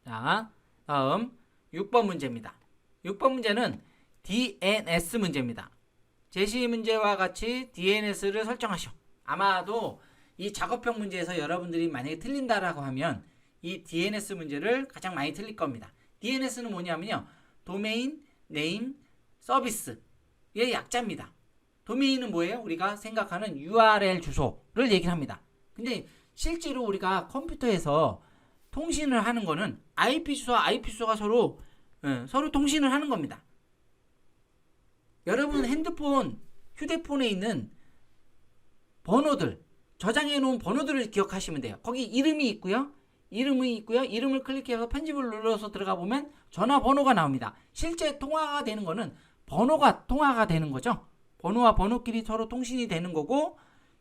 자, 다음 6번 문제입니다. 6번 문제는 DNS 문제입니다. 제시 문제와 같이 DNS를 설정하시오. 아마도 이 작업형 문제에서 여러분들이 만약에 틀린다라고 하면 이 DNS 문제를 가장 많이 틀릴 겁니다. DNS는 뭐냐면요, 도메인 네임 서비스의 약자입니다. 도메인은 뭐예요? 우리가 생각하는 URL 주소를 얘기를 합니다. 근데 실제로 우리가 컴퓨터에서 통신을 하는 거는 IP 주소와 IP 주소가 서로 통신을 하는 겁니다. 여러분 휴대폰에 있는 번호들, 저장해 놓은 번호들을 기억하시면 돼요. 거기 이름이 있고요. 이름을 클릭해서 편집을 눌러서 들어가 보면 전화번호가 나옵니다. 실제 통화가 되는 거는 번호가 통화가 되는 거죠. 번호와 번호끼리 서로 통신이 되는 거고,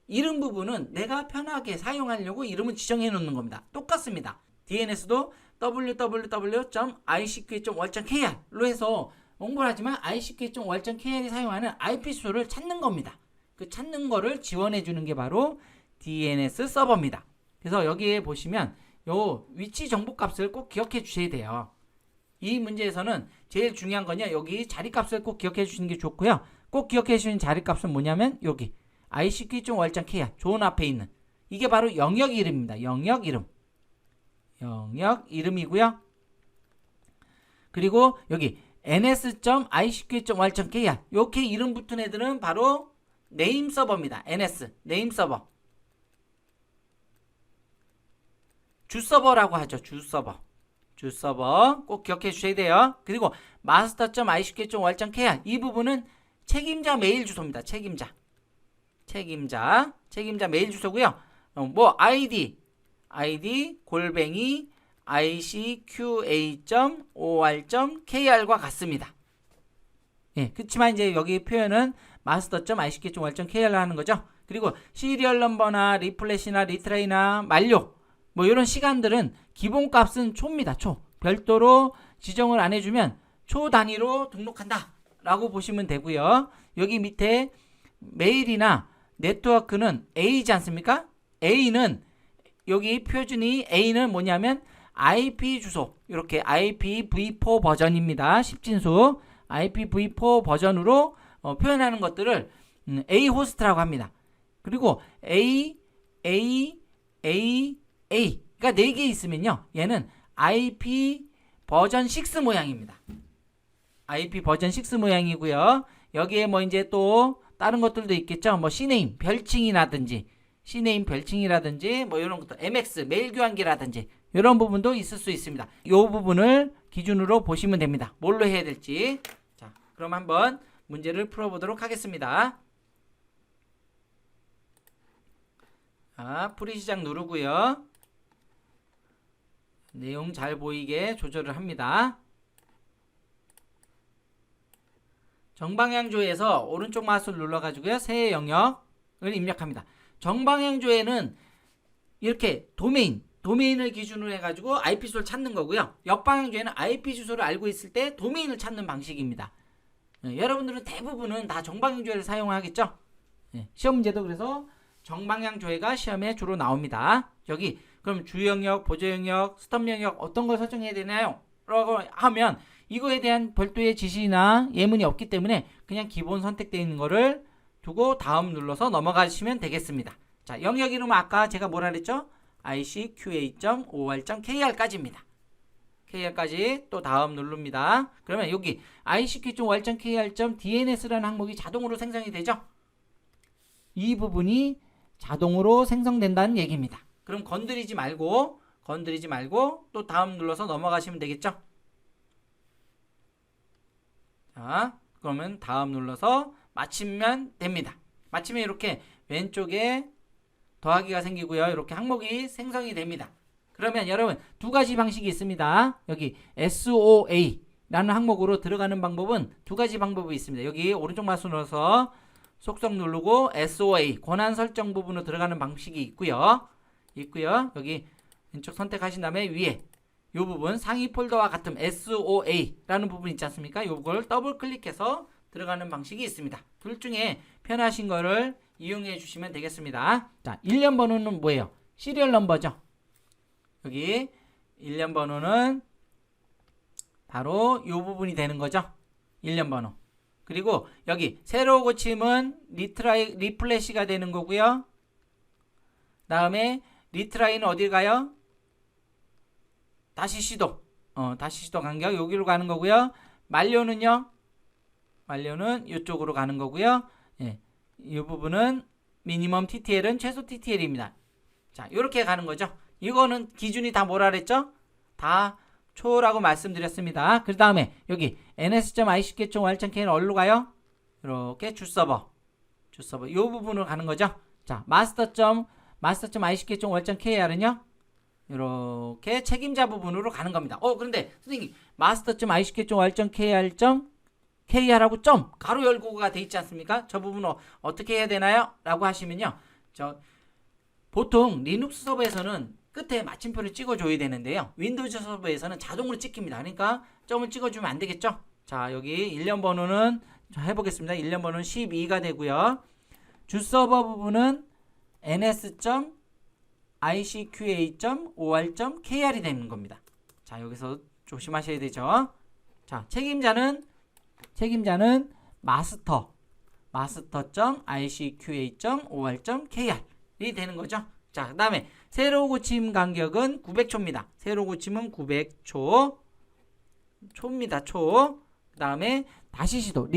이름 부분은 내가 편하게 사용하려고 이름을 지정해 놓는 겁니다. 똑같습니다. DNS도 www.icq.wal.kr로 해서 홍보를 하지만 icq.wal.kr이 사용하는 IP 주소를 찾는 겁니다. 그 찾는 거를 지원해 주는 게 바로 DNS 서버입니다. 그래서 여기에 보시면 요 위치 정보 값을 꼭 기억해 주셔야 돼요. 이 문제에서는 제일 중요한 거냐, 여기 자리 값을 꼭 기억해 주시는 게 좋고요. 꼭 기억해 주시는 자리 값은 뭐냐면 여기 icq.wal.kr 존 앞에 있는 이게 바로 영역 이름입니다. 영역 이름이고요. 그리고 여기 ns.icq.wal.kr 이렇게 이름 붙은 애들은 바로 네임 서버입니다. ns 네임 서버, 주 서버라고 하죠. 주 서버 꼭 기억해 주셔야 돼요. 그리고 master.icq.wal.kr 이 부분은 책임자 메일 주소입니다. 책임자 메일 주소고요. 뭐 아이디 골뱅이 icqa.or.kr과 같습니다. 예, 그렇지만 이제 여기 표현은 master.icq.wal.kr로 하는 거죠. 그리고 시리얼 넘버나 리플래시나 리트라이나 만료 뭐 이런 시간들은 기본값은 초입니다. 초. 별도로 지정을 안 해주면 초 단위로 등록한다 라고 보시면 되고요. 여기 밑에 메일이나 네트워크는 A이지 않습니까? A는 여기 표준이 A는 뭐냐면 IP 주소, 이렇게 IPv4 버전입니다. 10진수 IPv4 버전으로 표현하는 것들을 A 호스트라고 합니다. 그리고 A가 4개 있으면요, 얘는 IP 버전 6 모양입니다. IP 버전 6 모양이고요. 여기에 뭐 이제 또 다른 것들도 있겠죠. 뭐 C네임 별칭이라든지 뭐 이런 것도 MX 메일 교환기라든지 이런 부분도 있을 수 있습니다. 이 부분을 기준으로 보시면 됩니다. 뭘로 해야 될지. 자, 그럼 한번 문제를 풀어보도록 하겠습니다. 자, 풀이 시작 누르고요. 내용 잘 보이게 조절을 합니다. 정방향조에서 오른쪽 마우스를 눌러가지고요, 새 영역을 입력합니다. 정방향조에는 이렇게 도메인을 기준으로 해가지고 IP 주소를 찾는 거고요. 역방향조에는 IP 주소를 알고 있을 때 도메인을 찾는 방식입니다. 여러분들은 대부분은 다 정방향조회를 사용하겠죠. 시험 문제도 그래서 정방향조회가 시험에 주로 나옵니다. 여기 그럼 주영역, 보조영역, 스톱 영역 어떤 걸 설정해야 되나요? 라고 하면 이거에 대한 별도의 지시나 예문이 없기 때문에 그냥 기본 선택되어 있는 거를 두고 다음 눌러서 넘어가시면 되겠습니다. 자, 영역 이름은 아까 제가 뭐라 그랬죠? icqa.or.kr까지입니다. kr까지 또 다음 누릅니다. 그러면 여기 icq.or.kr.dns라는 항목이 자동으로 생성이 되죠? 이 부분이 자동으로 생성된다는 얘기입니다. 그럼 건드리지 말고 또 다음 눌러서 넘어가시면 되겠죠? 자, 그러면 다음 눌러서 마치면 됩니다. 마치면 이렇게 왼쪽에 더하기가 생기고요. 이렇게 항목이 생성이 됩니다. 그러면 여러분 두 가지 방식이 있습니다. 여기 SOA라는 항목으로 들어가는 방법은 두 가지 방법이 있습니다. 여기 오른쪽 마우스 눌러서 속성 누르고 SOA 권한 설정 부분으로 들어가는 방식이 있고요. 여기 왼쪽 선택하신 다음에 위에 이 부분 상위 폴더와 같은 SOA라는 부분 있지 않습니까? 이걸 더블 클릭해서 들어가는 방식이 있습니다. 둘 중에 편하신 거를 이용해 주시면 되겠습니다. 자, 1년 번호는 뭐예요? 시리얼 넘버죠. 여기 1년 번호는 바로 이 부분이 되는 거죠. 1년 번호. 그리고 여기 새로 고침은 리플래시가 되는 거고요. 다음에 리트라이는 어딜 가요? 다시 시도. 다시 시도 간격 여기로 가는 거고요. 만료는요? 만료는 이쪽으로 가는 거고요. 예. 이 부분은 미니멈 TTL은 최소 TTL입니다. 자, 이렇게 가는 거죠. 이거는 기준이 다 뭐라 그랬죠? 다 초라고 말씀드렸습니다. 그 다음에 여기 ns.icq.왈짱k는 어디로 가요? 이렇게 주서버 이 부분으로 가는 거죠. 자, master.icq.왈짱kr은요? 이렇게 책임자 부분으로 가는 겁니다. 그런데 선생님 master.icq.왈짱kr하고 점 가로 열고가 돼 있지 않습니까? 저 부분은 어떻게 해야 되나요? 라고 하시면요. 보통 리눅스 서버에서는 끝에 마침표를 찍어줘야 되는데요. 윈도우즈 서버에서는 자동으로 찍힙니다. 그러니까 점을 찍어주면 안 되겠죠? 자, 여기 1년 번호는 해보겠습니다. 1년 번호는 12가 되고요. 주서버 부분은 ns.icqa.or.kr이 되는 겁니다. 자, 여기서 조심하셔야 되죠. 자, 책임자는 master.icqa.or.kr이 되는 거죠. 자, 그 다음에 세로 고침 간격은 900초입니다. 세로 고침은 900초. 초입니다. 초. 그 다음에 다시 시도.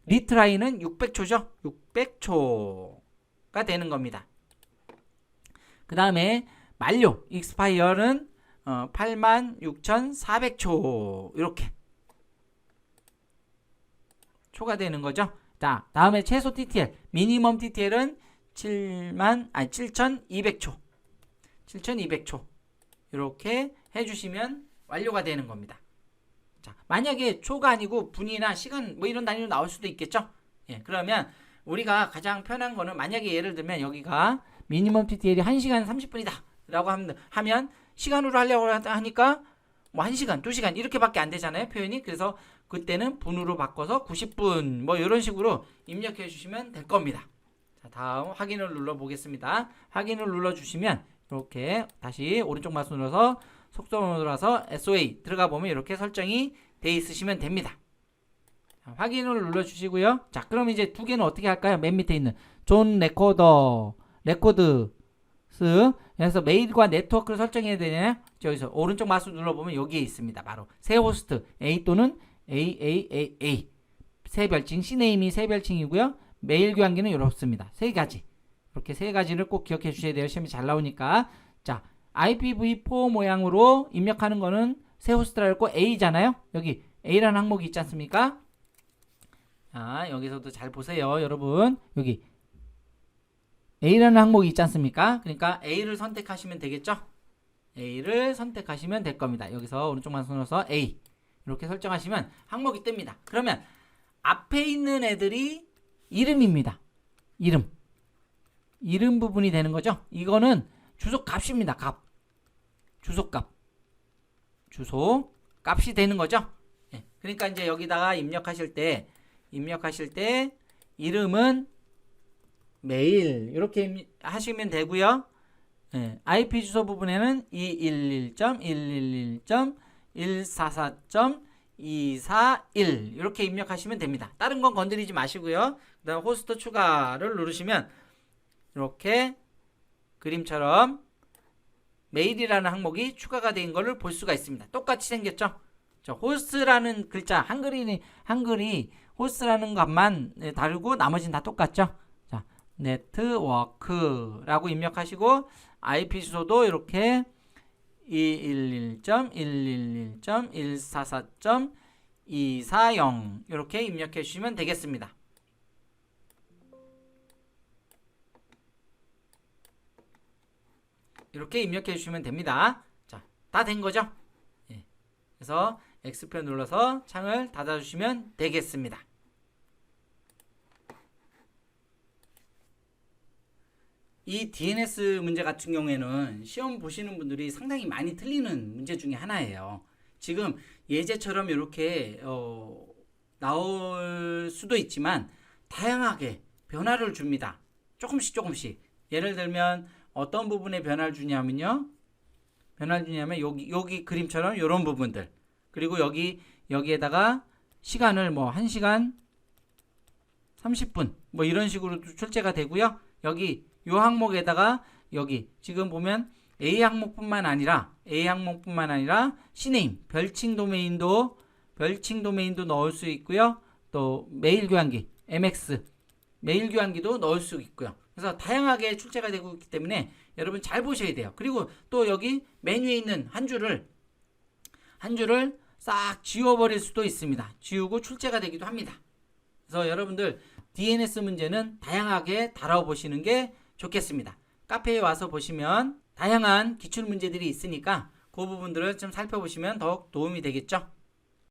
리트라이는 600초죠. 600초가 되는 겁니다. 그 다음에 만료. 익스파이어는 86,400초. 이렇게. 초가 되는 거죠. 자, 다음에 최소 TTL. 미니멈 TTL은 7,200초. 7,200초. 이렇게 해주시면 완료가 되는 겁니다. 자, 만약에 초가 아니고 분이나 시간 뭐 이런 단위로 나올 수도 있겠죠. 예, 그러면 우리가 가장 편한 거는 만약에 예를 들면 여기가 미니멈 TTL이 1시간 30분이다 라고 하면 시간으로 하려고 하니까 뭐 1시간, 2시간 이렇게밖에 안 되잖아요. 표현이. 그래서 그때는 분으로 바꿔서 90분 뭐 이런 식으로 입력해 주시면 될 겁니다. 자, 다음 확인을 눌러 보겠습니다. 확인을 눌러 주시면 이렇게 다시 오른쪽 마우스 눌러서 속도 눌러서 SOA 들어가 보면 이렇게 설정이 돼 있으시면 됩니다. 자, 확인을 눌러 주시고요. 자, 그럼 이제 두 개는 어떻게 할까요? 맨 밑에 있는 존 레코드스 그래서 메일과 네트워크를 설정해야 되잖아요. 여기서 오른쪽 마우스 눌러보면 여기에 있습니다. 바로 새 호스트 A 또는 AAAA 새 별칭 C네임이 새 별칭이고요. 메일 교환기는 이렇습니다. 세 가지. 이렇게 세 가지를 꼭 기억해 주셔야 돼요. 시험이 잘 나오니까. 자, IPv4 모양으로 입력하는 거는 새 호스트라고 했고 A잖아요. 여기 A라는 항목이 있지 않습니까? 자, 여기서도 잘 보세요, 여러분. 여기 A라는 항목이 있지 않습니까? 그러니까 A를 선택하시면 되겠죠? A를 선택하시면 될 겁니다. 여기서 오른쪽만 손으로서 A 이렇게 설정하시면 항목이 뜹니다. 그러면 앞에 있는 애들이 이름입니다. 이름 부분이 되는 거죠. 이거는 주소 값입니다. 주소 값이 되는 거죠. 예, 그러니까 이제 여기다가 입력하실 때 이름은 메일 이렇게 하시면 되고요. 예, IP 주소 부분에는 211.111.144.241 이렇게 입력하시면 됩니다. 다른 건 건드리지 마시고요. 그 다음 호스트 추가를 누르시면 이렇게 그림처럼 메일이라는 항목이 추가가 된 것을 볼 수가 있습니다. 똑같이 생겼죠? 저 호스트라는 글자 한글이 호스트라는 것만 다르고 나머지는 다 똑같죠? 자, 네트워크라고 입력하시고 IP 주소도 이렇게 211.111.144.240 이렇게 입력해 주시면 되겠습니다. 이렇게 입력해 주시면 됩니다. 자, 다 된 거죠? 예. 그래서 X표 눌러서 창을 닫아 주시면 되겠습니다. 이 DNS 문제 같은 경우에는 시험 보시는 분들이 상당히 많이 틀리는 문제 중에 하나예요. 지금 예제처럼 이렇게 나올 수도 있지만 다양하게 변화를 줍니다. 조금씩. 예를 들면 어떤 부분에 변화를 주냐면 여기 그림처럼 이런 부분들. 그리고 여기에다가 시간을 뭐 1시간 30분 뭐 이런 식으로도 출제가 되고요. 여기 요 항목에다가 여기 지금 보면 A 항목뿐만 아니라 C네임 별칭 도메인도 넣을 수 있고요. 또 메일 교환기 MX 메일 교환기도 넣을 수 있고요. 그래서 다양하게 출제가 되고 있기 때문에 여러분 잘 보셔야 돼요. 그리고 또 여기 메뉴에 있는 한 줄을 싹 지워버릴 수도 있습니다. 지우고 출제가 되기도 합니다. 그래서 여러분들 DNS 문제는 다양하게 다뤄보시는 게 좋겠습니다. 카페에 와서 보시면 다양한 기출 문제들이 있으니까 그 부분들을 좀 살펴보시면 더욱 도움이 되겠죠.